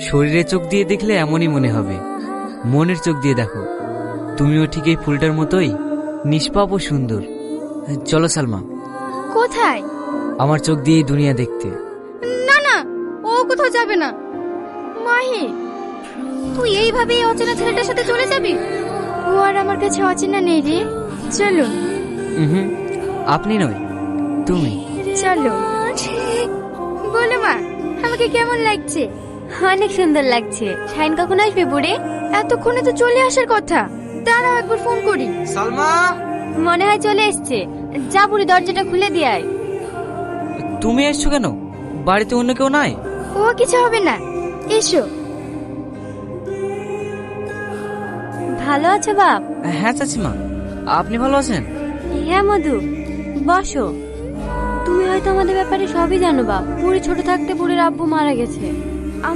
শরীরের চোখ দিয়ে দেখলে এমনই মনে হবে, মনের চোখ দিয়ে দেখো, তুমিও ঠিক এই ফুলটার মতোই নিষ্পাপ ও সুন্দর। চলো সালমা। কোথায়? আমার চোখ দিয়ে এই দুনিয়া দেখতে। না না, ও কোথাও যাবে না। মাহি, তুই এইভাবে এই অচেনা ছেলেটার সাথে চলে যাবি? ও আর আমার কাছে অচেনা নেই রে, চলো। হুম, আপনি নয়, তুমি। চলো। বলো মা, আমাকে কেমন লাগছে? অনেক সুন্দর লাগছে। শাইন কখন আসবে বুড়ি? এতক্ষণে তো চলে আসার কথা। দাঁড়াও একবার ফোন করি। সালমা, মনে হয় চলে এসছে। যা বুড়ি, দরজাটা খুলে দিয়ে আয়। তুমি এসছো কেন? বাড়িতে অন্য কেউ নাই? ও কিছু হবে না, এসো। ভালো আছো বাপ? হ্যাঁ চাচিমা, আপনি ভালো আছেন? হ্যাঁ মধু, বসো। তুমি হয়তো আমাদের ব্যাপারে সবই জানো বাপ। বুড়ি ছোট থাকতে বুড়ির আব্বু মারা গেছে।